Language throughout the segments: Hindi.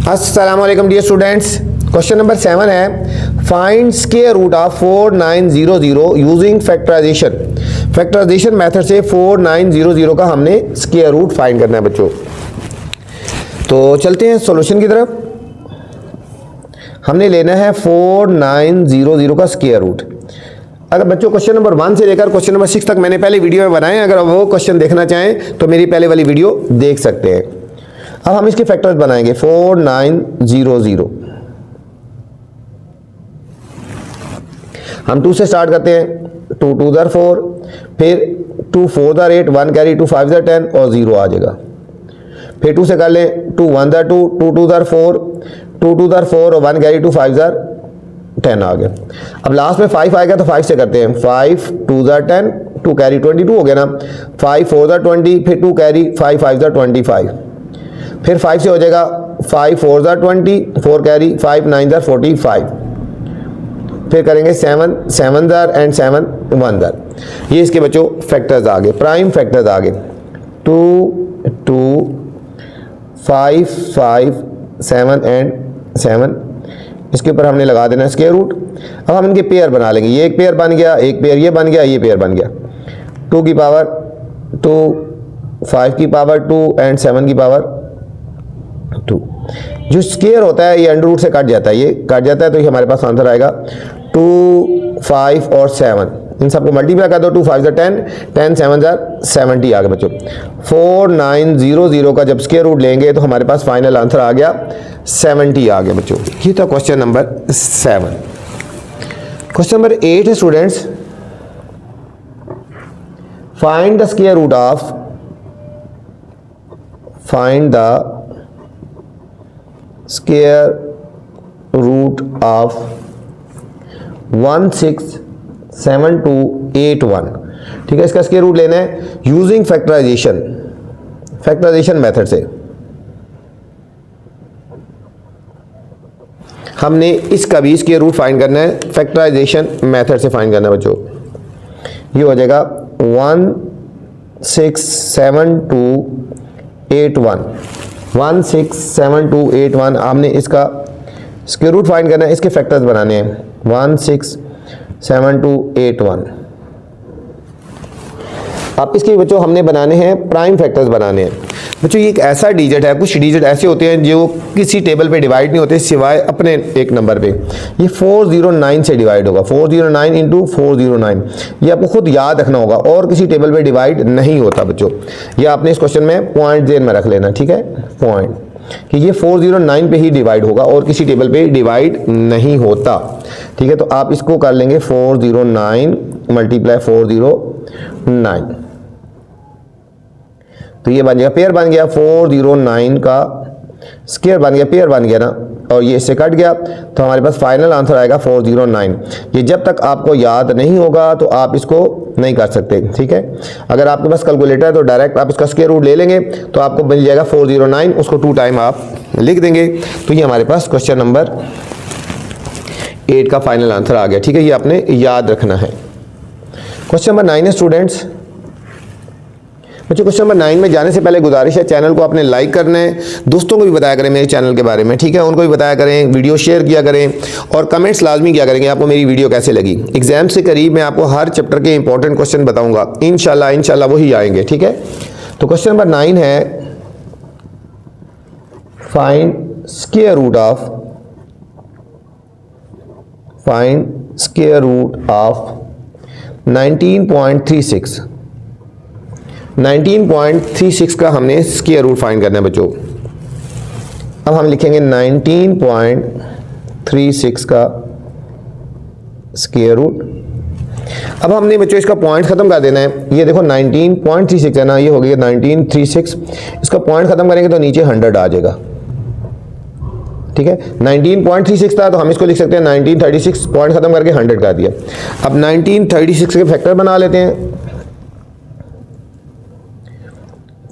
अस्सलाम वालेकुम डियर स्टूडेंट्स। क्वेश्चन नंबर 7 है find square root of 4900 using factorisation. Factorisation method से 4900 का हमने स्क्वायर रूट फाइंड करना है बच्चों। तो चलते हैं सॉल्यूशन की तरफ। हमने लेना है 4900 का स्क्वायर रूट। अगर बच्चों क्वेश्चन नंबर 1 से लेकर क्वेश्चन नंबर 6 तक मैंने पहले वीडियो में बनाए, अगर वो क्वेश्चन देखना चाहें तो मेरी पहले वाली वीडियो देख सकते हैं। अब हम इसके फैक्टर्स बनाएंगे 4900। हम 2 से स्टार्ट करते हैं। 2 2 * 4, फिर 2 4 * 8, 1 कैरी 2 5 * 10 और 0 आ जाएगा। फिर 2 से कर लें 2 1 * 2, 2 2 * 4, 2 2 * 4 और 1 कैरी 2 5 * 10 आ गया। अब लास्ट में 5 आएगा तो 5 से करते हैं। 5 2 * 10, 2 कैरी 22 हो गया ना। 5 4 * 20, फिर 2 कैरी 5 5 * 25, फिर 5 से हो जाएगा 5 4 * 20, 4 कैरी 5 9 * 45, फिर करेंगे 7 7 एंड 7 1 ये इसके बच्चों फैक्टर्स आ गए, प्राइम फैक्टर्स आ गए। 2 2 5 5 7 एंड 7। इसके ऊपर हमने लगा देना स्क्वायर रूट। अब हम इनके पेयर बना लेंगे। ये एक पेयर बन गया, एक पेयर ये बन गया, ये पेयर बन गया। 2 की पावर 2, 5 की पावर 2 एंड 7 की पावर 2। जो स्क्वायर होता है ये अंडर रूट से कट जाता है, ये कट जाता है तो ये हमारे पास आंसर आएगा 2 5 और 7। इन सबको मल्टीप्लाई कर दो। 2 5 * 10, 10 7 * 70 आ गया बच्चों। 4900 का जब स्क्वायर रूट लेंगे तो हमारे पास फाइनल आंसर आ गया 70 आ गया बच्चों। ये था क्वेश्चन नंबर 7। क्वेश्चन नंबर 8 है students, find the square root of square root of 167281। ठीक है, इसका स्क्वायर रूट लेना है यूजिंग फैक्टराइजेशन मेथड से। हमने इसका भी स्क्वायर रूट फाइंड करना है, फैक्टराइजेशन मेथड से फाइंड करना है बच्चों। ये हो जाएगा 167281। 167281 हमने इसका स्क्वायर रूट फाइंड करना है, इसके फैक्टर्स बनाने हैं। 167281। अब इसके बच्चों हमने बनाने हैं प्राइम फैक्टर्स बनाने हैं। बच्चों ये एक ऐसा डिजिट है, कुछ डिजिट ऐसे होते हैं जो किसी टेबल पे डिवाइड नहीं होते सिवाय अपने एक नंबर पे। ये 409 से डिवाइड होगा। 409 × 409 ये आपको खुद याद रखना होगा और किसी टेबल पे डिवाइड नहीं होता बच्चों। ये आपने इस क्वेश्चन में पॉइंट जेन में रख लेना, ठीक है, पॉइंट, कि ये 409 पे ही डिवाइड होगा और किसी टेबल पे डिवाइड नहीं होता। ठीक है, तो आप इसको कर लेंगे 409 × 409। तो ये बन गया, पेयर बन गया। 409 का स्क्वायर बन गया, पेयर बन गया ना, और ये इससे कट गया तो हमारे पास फाइनल आंसर आएगा 409। ये जब तक आपको याद नहीं होगा तो आप इसको नहीं कर सकते। ठीक है, अगर आपके पास कैलकुलेटर है तो डायरेक्ट आप इसका स्क्वायर रूट ले लेंगे तो आपको मिल जाएगा 409, उसको 2 टाइम आप लिख देंगे। तो ये हमारे पास क्वेश्चन नंबर 8 का फाइनल आंसर आ गया। ठीक है, ये आपने याद रखना है। क्वेश्चन नंबर 9 है स्टूडेंट्स। बच्चों क्वेश्चन नंबर 9 में जाने से पहले गुजारिश है, चैनल को आपने लाइक करना है, दोस्तों को भी बताया करें मेरे चैनल के बारे में। ठीक है, उनको भी बताया करें, वीडियो शेयर किया करें और कमेंट्स लाजमी किया करेंगे आपको मेरी वीडियो कैसे लगी। एग्जाम से करीब मैं आपको हर चैप्टर के इंपॉर्टेंट क्वेश्चन बताऊंगा, इंशाल्लाह वही आएंगे। ठीक है, तो क्वेश्चन नंबर 9 है फाइंड स्क्वायर रूट ऑफ 19.36। 19.36 का हमने स्क्वायर रूट फाइंड करना है बच्चों। अब हम लिखेंगे 19.36 का स्क्वायर रूट। अब हमने बच्चों इसका पॉइंट खत्म कर देना है। ये देखो 19.36 है ना, ये हो गया 1936। इसका पॉइंट खत्म करेंगे तो नीचे 100 आ जाएगा। ठीक है, 19.36 था तो हम इसको लिख सकते हैं 1936, पॉइंट खत्म करके 100 कर दिया। अब 1936 के फैक्टर बना लेते हैं।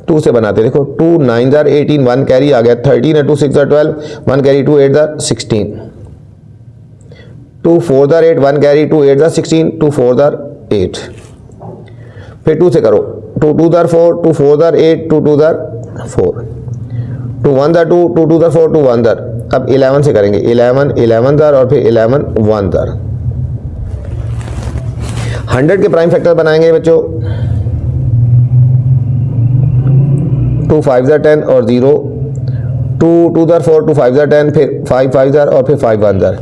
2 से बनाते हैं। देखो 2 9 * 18, 1 कैरी आ गया। 13 * 2 6 * 12, 1 कैरी 2 8 * 16, 2 4 * 8, 1 कैरी 2 8 * 16, 2 4 * 8। फिर 2 से करो, 2 2 * 4, 2 4 * 8, 2 2 * 4, टू वन दर टू, टू टू दर फोर, टू वन दर। अब 11 से करेंगे, 11 11 दर और फिर 11 1 दर। 100 के प्राइम फैक्टर बनाएंगे बच्चों, 2 5 दर 10 और 0, 2 2 दर 4, 2 5 दर 10, फिर 5 5 दर और फिर 5 1 दर।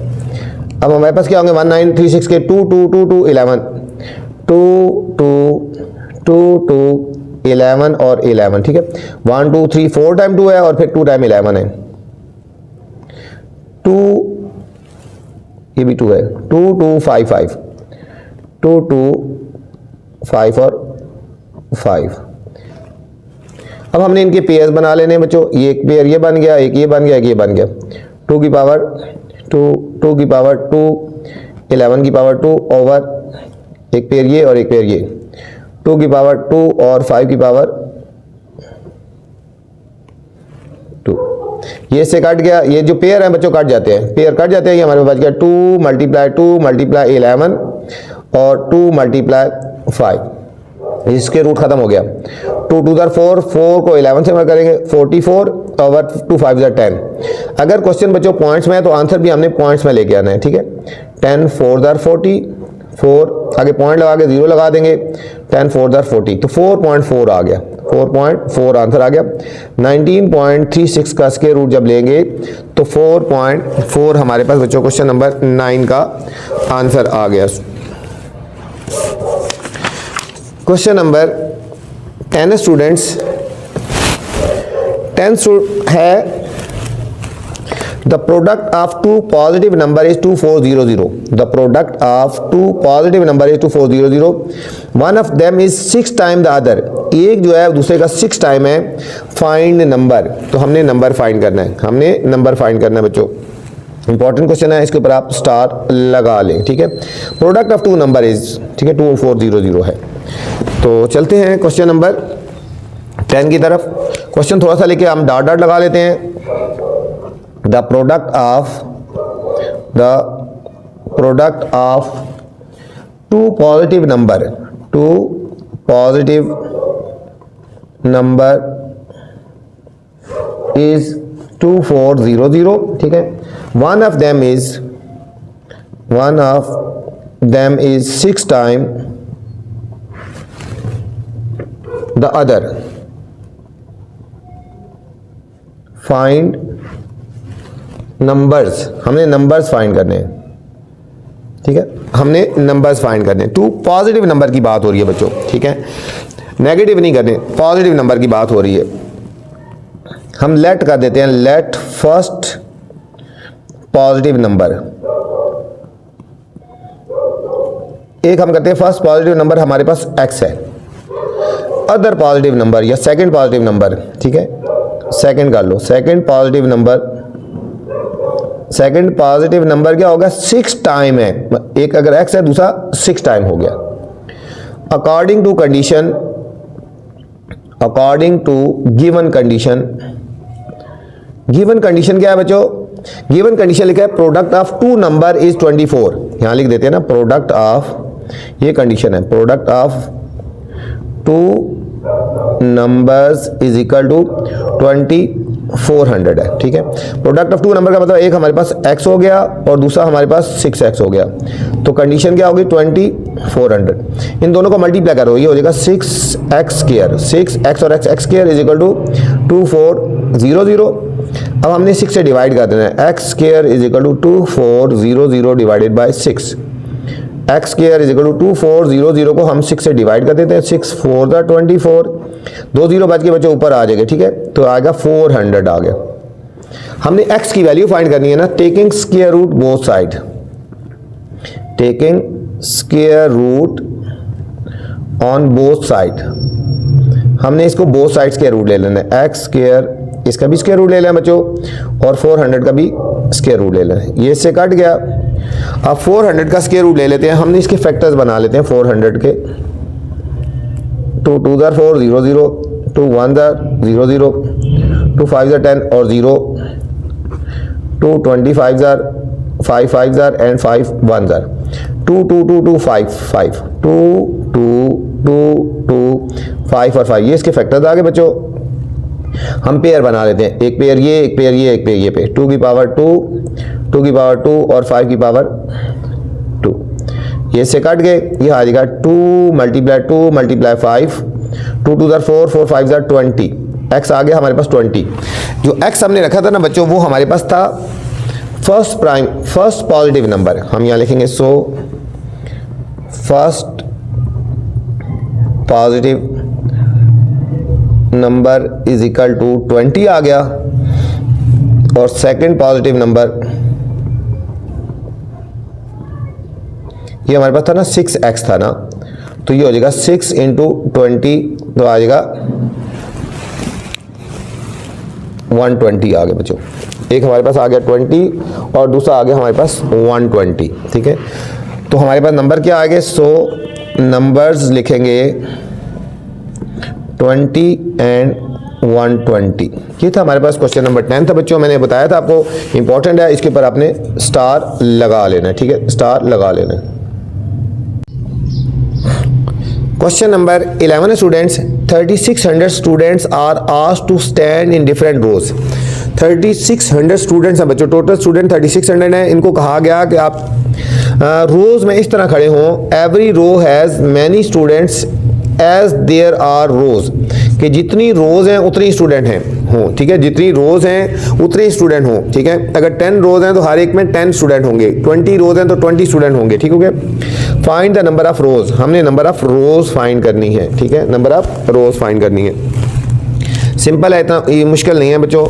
अब हमारे पास क्या होंगे 1936 के 2 2 2 2 11, 2 2 2 2 11 और 11, ठीक है। 1 2 3 4 टाइम 2 है और फिर 2 टाइम 11 है, 2 ये भी 2 है, 2 2 5 5, 2 2 5 और 5। अब हमने इनके पेयर्स बना लेने हैं बच्चों, ये एक पेयर ये बन गया, एक ये बन गया, एक ये बन गया। 2 की पावर 2, 2 की पावर 2, 11 की पावर 2 ओवर एक पेयर ये और एक पेयर ये, 2 की पावर 2 और 5 की पावर 2। ये इससे कट गया, ये जो पेयर है बच्चों कट जाते हैं, पेयर कट जाते हैं। ये हमारे पास बच गया 2 मल्टीप्लाई 2 मल्टीप्लाई 11 और 2 मल्टीप्लाई 5, इसके रूट खत्म हो गया। 2 2 दर 4, 4 को 11 से मल्टीप्लाई करेंगे, 44 ओवर 2 5 दर 10। अगर क्वेश्चन बच्चों पॉइंट्स में है तो आंसर भी हमने पॉइंट्स में लेके आना है, ठीक है। 10 4 दर 40, 4 आगे पॉइंट लगा के 0 लगा देंगे, 10 4 दर 40, तो 4.4 आ गया, 4.4 आंसर आ गया। 19.36 का स्क्वायर रूट जब लेंगे तो 4.4 हमारे पास बच्चों क्वेश्चन नंबर 9 का आंसर आ गया। क्वेश्चन नंबर 10 स्टूडेंट्स, 10 है the product of two positive number is 2400। The product of two positive number is 2400, one of them is 6 time the other. एक जो है दूसरे का 6 टाइम है, फाइंड नंबर। तो हमने नंबर फाइंड करना है, हमने नंबर फाइंड करना है बच्चों, इंपॉर्टेंट क्वेश्चन है, इसके ऊपर आप स्टार लगा लें, ठीक है। Product of two number is, ठीक है, 2400 है। तो चलते हैं क्वेश्चन नंबर 10 की तरफ। क्वेश्चन थोड़ा सा लेके हम डॉट डॉट लगा लेते हैं। The product of two positive number is 2400, ठीक है। One of them is 6 time the other. Find numbers, हमने नंबर्स फाइंड करने हैं, ठीक है, हमने नंबर्स फाइंड करने हैं। टू पॉजिटिव नंबर की बात हो रही है बच्चों, ठीक है, नेगेटिव नहीं करने, पॉजिटिव नंबर की बात हो रही है। हम लेट कर देते हैं, लेट फर्स्ट पॉजिटिव नंबर, एक हम करते हैं फर्स्ट पॉजिटिव नंबर हमारे पास x है, अदर पॉजिटिव नंबर या सेकंड पॉजिटिव नंबर, ठीक है, सेकंड कर लो, सेकंड पॉजिटिव नंबर क्या होगा 6 टाइम है, एक अगर x है दूसरा 6 टाइम हो गया। अकॉर्डिंग टू गिवन कंडीशन क्या है बच्चों, गिवन कंडीशन लिखा है product of two number is 24। यहां लिख देते हैं ना, प्रोडक्ट ऑफ, ये कंडीशन है, product of two numbers is equal to 2400 है, ठीक है। प्रोडक्ट ऑफ टू नंबर का मतलब एक हमारे पास x हो गया और दूसरा हमारे पास 6x हो गया, तो कंडीशन क्या होगी 2400। इन दोनों को मल्टीप्लाई करो, ये हो जाएगा 6x स्क्वायर, 6x और x square is equal to 2400। अब हमने 6 से डिवाइड कर देना है, x square is equal to 2400 divided by 6, x square is equal to 2400 को हम 6 से डिवाइड कर देते हैं, 6 4 दा 24, 2 0 बच के बच्चे ऊपर आ जाएगा, ठीक है, तो आएगा 400 आ गया। हमने x की वैल्यू फाइंड करनी है ना, taking square root both side, taking square root on both side, हमने इसको बोथ साइड्स के रूट ले लेना है, x स्क्वायर इसका भी स्क्वायर रूट ले लें बच्चों और 400 का भी स्क्वायर रूट ले लें, ये इससे कट गया। अब 400 का स्क्वायर रूट ले लेते हैं, हमने इसके फैक्टर्स बना लेते हैं 400 के, 2 2 दर 4 0 0, 2 1 दर 0 0, 2 5 दर 10 और 0, 2 25 दर 5 5 दर एंड 5 1 दर, 2 2 2 2 5 5, 2 2 2 2 5 और 5, ये इसके फैक्टर्स आ गए बच्चों। हम पेयर बना लेते हैं, एक पेयर ये, एक पेयर ये, एक पेयर ये पे, 2 की पावर 2, 2 की पावर 2 और 5 की पावर 2, ये से कट गए, ये आ जाएगा 2 मल्टीप्लाई 2 मल्टीप्लाई 5, 2 2 4, 4 5 20, x आ गया हमारे पास 20। जो x हमने रखा था ना बच्चों, वो हमारे पास था फर्स्ट पॉजिटिव नंबर, हम यहाँ लिखेंगे so first positive number is equal to 20 आ गया, और सेकंड पॉजिटिव नंबर ये हमारे पास था ना 6x था ना, तो ये हो जाएगा 6 इंटू 20, तो आ जाएगा 120 आ गया बच्चों। एक हमारे पास आ गया 20 और दूसरा आ गया हमारे पास 120, ठीक है। तो हमारे पास नंबर क्या आ गए, सो नंबर्स लिखेंगे 20 एंड 120। ये था हमारे पास क्वेश्चन नंबर 10 था बच्चों, मैंने बताया था आपको इंपॉर्टेंट है, इसके ऊपर आपने स्टार लगा लेना है, ठीक है, स्टार लगा लेना है। Question number 11 students, 3600 students are asked to stand in different rows. 3600 students हैं बच्चों, टोटल स्टूडेंट 3600 हैं। इनको कहा गया कि आप रोज में इस तरह खड़े हों, every row has many students as there are rows, कि जितनी रोज हैं उतनी स्टूडेंट हैं हों, ठीक है, जितनी रोज हैं उतने स्टूडेंट हों, ठीक है। अगर 10 रोज हैं तो हर एक में 10 स्टूडेंट होंगे, 20 रोज हैं तो 20 स्टूडेंट होंगे, ठीक हो गया। फाइंड द नंबर ऑफ रोज, हमने नंबर ऑफ रोज फाइंड करनी है, ठीक है, नंबर ऑफ रोज फाइंड करनी है। सिंपल है, इतना ये मुश्किल नहीं है बच्चों।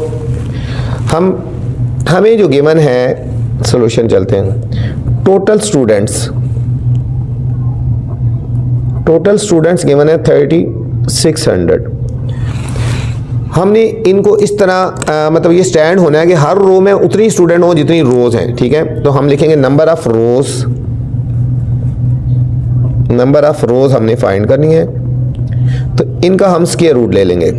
हमें जो गिवन है, सॉल्यूशन चलते हैं। टोटल स्टूडेंट्स गिवन है 3600। हमने इनको इस तरह मतलब ये स्टैंड होना है कि हर रो में उतनी स्टूडेंट हो जितनी रोज हैं, ठीक है। तो हम लिखेंगे नंबर ऑफ रोज हमने फाइंड करनी है, तो इनका हम स्क्वायर रूट ले लेंगे,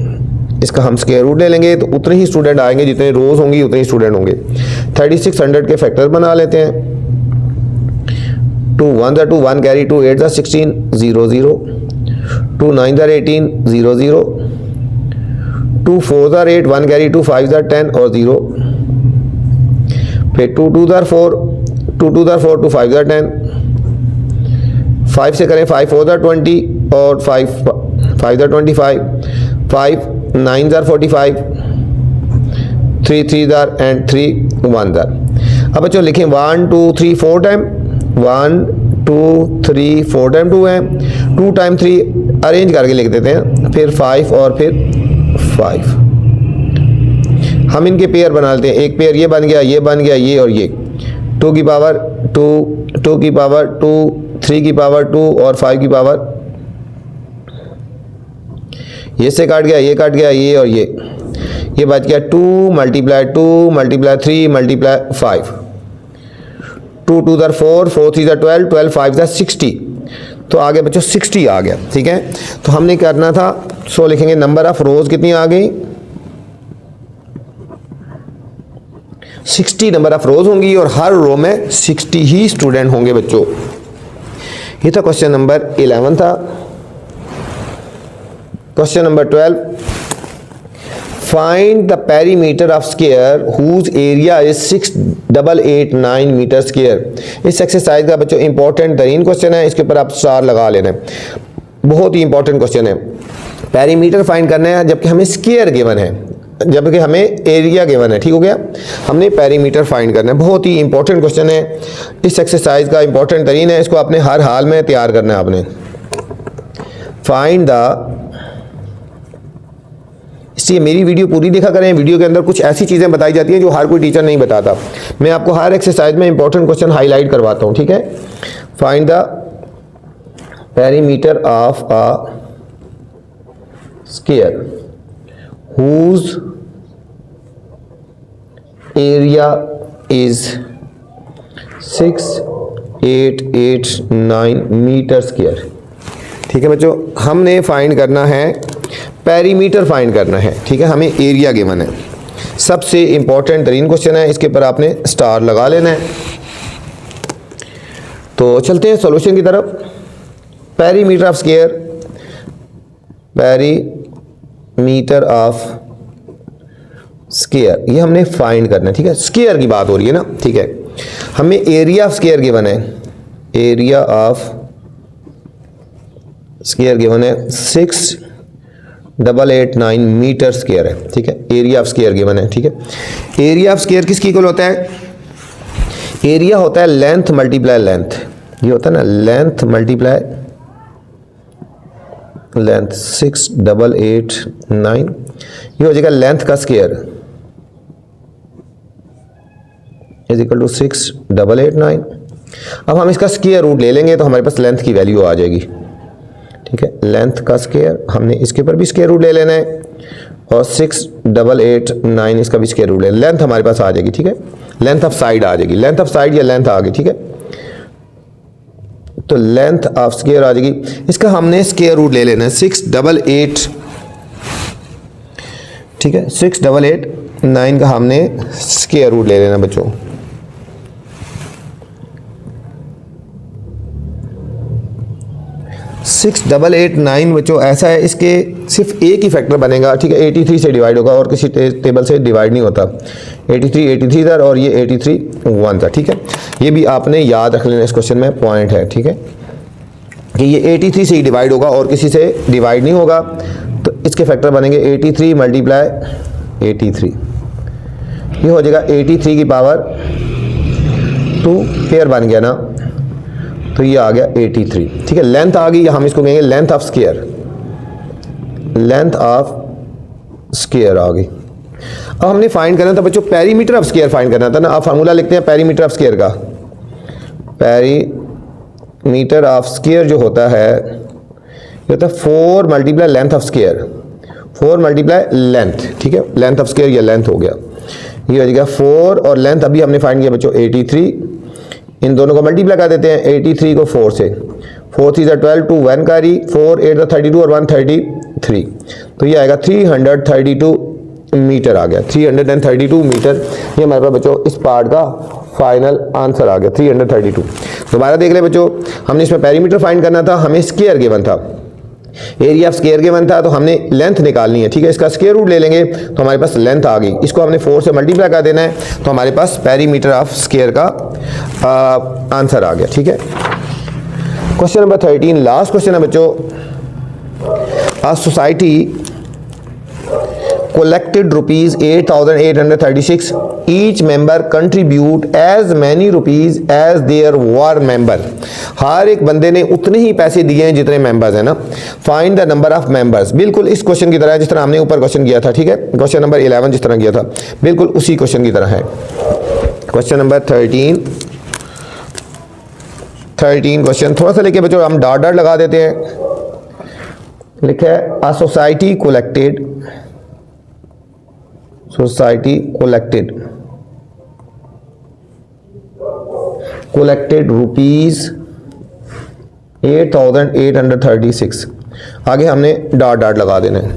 इसका हम स्क्वायर रूट ले लेंगे, तो उतने ही स्टूडेंट आएंगे, जितने रोज होंगी उतने ही स्टूडेंट होंगे। 3600 के फैक्टर बना लेते हैं। 2 1 2 1 कैरी 2 8 16 0 0, 2 9 18 0 0, 2 4 8 1 कैरी 2 5 10 और 0, फिर 2 2 4 2 2 4 2 5 10, 5 से करें 5 4 20 और 5 5 25, 5 9 45, 3 3 एंड 3 1। अब बच्चों लिखें 1 2 3 4 टाइम, 1 2 3 4 टाइम 2 है, 2 टाइम 3 अरेंज करके लिख देते हैं, फिर 5 और फिर 5। हम इनके पेयर बना लेते हैं, एक पेयर ये बन गया, ये बन गया, ये और ये। 2 की पावर 2, 2 की पावर 2, 3 की पावर 2 और 5 की पावर, ये से काट गया, ये काट गया, ये और ये बच गया 2 मल्टीप्लाई 2 मल्टीप्लाई 3 मल्टीप्लाई 5, 2 2 4, 4 3 12, 12 5 60। तो आ गया बच्चों 60 आ गया, ठीक है। तो हमने करना था, सो लिखेंगे नंबर ऑफ रोज कितनी आ गई, 60 नंबर ऑफ रोज होंगी और हर रो में 60 ही स्टूडेंट होंगे बच्चों। ये था क्वेश्चन नंबर 11 था। Question number 12, find the perimeter of square whose area is 6889 metre square. इस एक्सरसाइज का बच्चों इंपॉर्टेंट तरीन क्वेश्चन है, इसके ऊपर आप स्टार लगा लेना है, बहुत ही इंपॉर्टेंट क्वेश्चन है। पेरीमीटर फाइंड करना है जबकि हमें स्क्वायर गिवन है, जबकि हमें एरिया गिवन है, ठीक हो गया। हमने पेरीमीटर फाइंड करना है, बहुत ही इंपॉर्टेंट क्वेश्चन है, इस एक्सरसाइज का इंपॉर्टेंट तरीन है, इसको आपने हर हाल में तैयार करना है। आपने फाइंड द, इसलिए मेरी वीडियो पूरी देखा करें, वीडियो के अंदर कुछ ऐसी चीज़ें बताई जाती हैं जो हर कोई टीचर नहीं बताता। मैं आपको हर एक्सरसाइज में इंपॉर्टेंट क्वेश्चन हाईलाइट करवाता हूँ, ठीक है। Find the perimeter of a square whose area is 6889 metre square, ठीक है बच्चों। हमने फाइंड करना है, पेरीमीटर फाइंड करना है, ठीक है, हमें एरिया गिवन है। सबसे इंपॉर्टेंट तरीन क्वेश्चन है, इसके ऊपर आपने स्टार लगा लेना है। तो चलते हैं सॉल्यूशन की तरफ। Perimeter of square, perimeter of square, ये हमने फाइंड करना है, ठीक है। स्क्वायर की बात हो रही है ना, ठीक है। हमें एरिया ऑफ स्क्वायर गिवन है, एरिया ऑफ स्क्वायर गिवन है 6889 मीटर स्क्वायर है, ठीक है। एरिया ऑफ स्क्वायर गिवन है, ठीक है। एरिया ऑफ स्क्वायर किसकी इक्वल होता है? एरिया होता है लेंथ मल्टीप्लाई लेंथ, ये होता है ना लेंथ मल्टीप्लाई लेंथ 6889, ये हो जाएगा लेंथ का स्क्वायर इज इक्वल टू 6889। अब हम इसका स्क्वायर रूट ले लेंगे तो हमारे पास लेंथ की वैल्यू आ जाएगी, ठीक है। लेंथ का स्क्वायर, हमने इसके ऊपर भी स्क्वायर रूट ले लेना है और 6889 इसका भी स्क्वायर रूट ले, लेंथ हमारे पास आ जाएगी, ठीक है। लेंथ ऑफ साइड आ जाएगी, लेंथ ऑफ साइड या लेंथ आ गई, ठीक है। तो लेंथ ऑफ स्क्वायर आ जाएगी, इसका हमने स्क्वायर रूट ले लेना है 688, ठीक है। 6889 का हमने स्क्वायर रूट ले लेना बच्चों। सिक्स 889 बच्चों ऐसा है, इसके सिर्फ एक ही फैक्टर बनेगा, ठीक है। 83 से डिवाइड होगा और किसी टेबल से डिवाइड नहीं होता। 83 था और ये 83 1 था, ठीक है। ये भी आपने याद रख लेना, इस क्वेश्चन में पॉइंट है, ठीक है, कि ये 83 से ही डिवाइड होगा और किसी से डिवाइड नहीं होगा। तो इसके फैक्टर बनेंगे 83 मल्टीप्लाई 83, ये हो जाएगा 83 की पावर 2 पेयर बन गया ना, तो ये आ गया 83, ठीक है। लेंथ आ गई, हम इसको कहेंगे length of square, length of square आ गई। अब हमने फाइंड करना था बच्चों पेरीमीटर ऑफ स्क्वायर फाइंड करना था ना। अब फार्मूला लिखते हैं पेरीमीटर ऑफ स्क्वायर का। पेरीमीटर ऑफ स्क्वायर जो होता है ये होता है 4 multiply length of square, 4 multiply length, ठीक है। लेंथ ऑफ स्क्वायर या लेंथ हो गया, ये हो जाएगा 4 और लेंथ अभी हमने फाइंड किया बच्चों 83, इन दोनों को मल्टीप्लाई कर देते हैं 83 को 4 से, 4 3 12 2 1 कैरी 4 8 32 और 133, तो ये आएगा 332 मीटर आ गया, 332 मीटर। ये हमारे पास बच्चों इस पार्ट का फाइनल आंसर आ गया 332। दोबारा देख ले बच्चों, हमने इसमें पेरीमीटर फाइंड करना था, हमें स्क्वायर गिवन था, एरिया ऑफ स्क्वायर गिवन था, तो हमने लेंथ निकालनी है, ठीक है। इसका स्क्वायर रूट ले लेंगे तो हमारे पास लेंथ आ गई, इसको हमने 4 से मल्टीप्लाई कर देना है तो हमारे पास पेरीमीटर ऑफ स्क्वायर का आंसर आ गया, ठीक है। क्वेश्चन नंबर 13 लास्ट क्वेश्चन है बच्चों। A society collected rupees 8,836, each member contribute as many rupees as there were member। हर एक बंदे ने उतने ही पैसे दिए हैं जितने मेंबर्स हैं ना। Find the number of members, बिल्कुल इस क्वेश्चन की तरह है जिस तरह हमने ऊपर क्वेश्चन किया था, ठीक है। क्वेश्चन नंबर 11 जिस तरह किया था बिल्कुल उसी क्वेश्चन की तरह है। क्वेश्चन नंबर 13 क्वेश्चन थोड़ा सा लेके बच्चों हम डॉट डॉट लगा देते हैं। लिखा है अ सोसाइटी collected rupees 8,836, आगे हमने डॉट डॉट लगा देना है।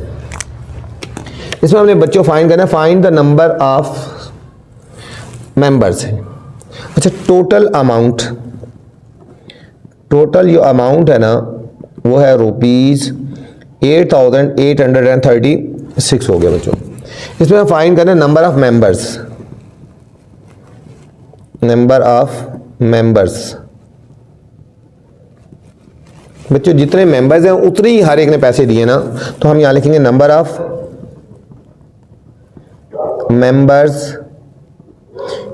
इसमें हमने बच्चों फाइंड करना है find the number of members है। अच्छा टोटल जो अमाउंट है ना वो है रुपीज 8,836 हो गया बच्चों। इसमें हम फाइंड करना है नंबर ऑफ मेंबर्स। बच्चों जितने मेंबर्स हैं उतने ही हर एक ने पैसे दिए ना, तो हम यहां लिखेंगे नंबर ऑफ मेंबर्स।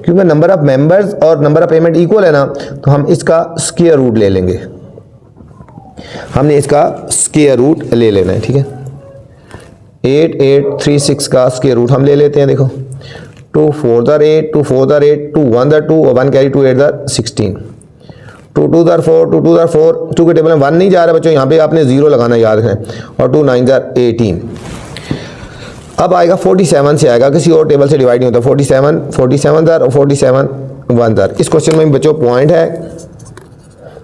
क्योंकि नंबर ऑफ मेंबर्स और नंबर ऑफ पेमेंट इक्वल है ना, तो हम इसका स्क्वायर रूट ले लेंगे। हमने इसका स्क्वायर रूट ले लेना है, ठीक है। 8836 का स्क्वायर रूट हम ले लेते हैं। देखो 2 4 8 2 4 8 2 1 2 और 1 कैरी 2 8 16 2 2 4 2 2 4 2 के टेबल में 1 नहीं जा रहा बच्चों, यहाँ पे आपने 0 लगाना याद है। और 2 9 18। अब आएगा 47 से आएगा, किसी और टेबल से डिवाइड नहीं होता। 47 और 47 1 दर। इस क्वेश्चन में बच्चों पॉइंट है,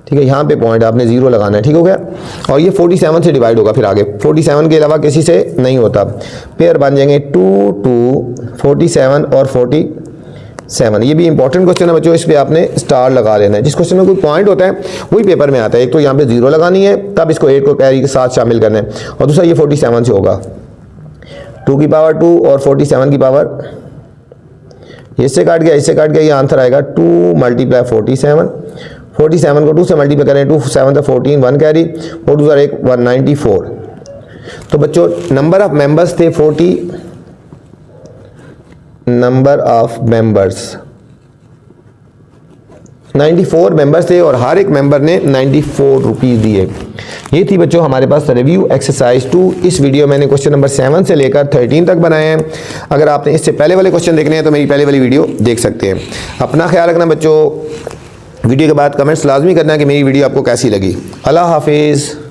ठीक है। यहाँ पे पॉइंट आपने 0 लगाना है, ठीक हो गया। और ये 47 से डिवाइड होगा, फिर आगे 47 के अलावा किसी से नहीं होता। पेयर बन जाएंगे 2 2 47 और 47। ये भी इंपॉर्टेंट क्वेश्चन है बच्चों, इस पर आपने स्टार लगा लेना है। जिस क्वेश्चन में कोई पॉइंट होता है वही पेपर में आता है। एक तो यहाँ पे 0 लगानी है, तब इसको 8 को कैरी के साथ शामिल करना है, और दूसरा ये 47 से होगा 2 की पावर 2 और 47 की पावर, इससे काट गया, इससे काट गया, ये आंसर आएगा 2 मल्टीप्लाई 47, 47 को 2 से मल्टीप्लाई करें, 2 7 14, 1 कैरी, 4 2 1 194। तो बच्चों नंबर ऑफ मेंबर्स थे 40, नंबर ऑफ मेंबर्स 94 मेंबर्स थे और हर एक मेंबर ने 94 रुपीज़ दिए। ये थी बच्चों हमारे पास रिव्यू एक्सरसाइज 2। इस वीडियो मैंने क्वेश्चन नंबर 7 से लेकर 13 तक बनाए हैं। अगर आपने इससे पहले वाले क्वेश्चन देखने हैं तो मेरी पहले वाली वीडियो देख सकते हैं। अपना ख्याल रखना बच्चों। वीडियो के बाद कमेंट्स लाजमी करना कि मेरी वीडियो आपको कैसी लगी। अल्लाह हाफिज़।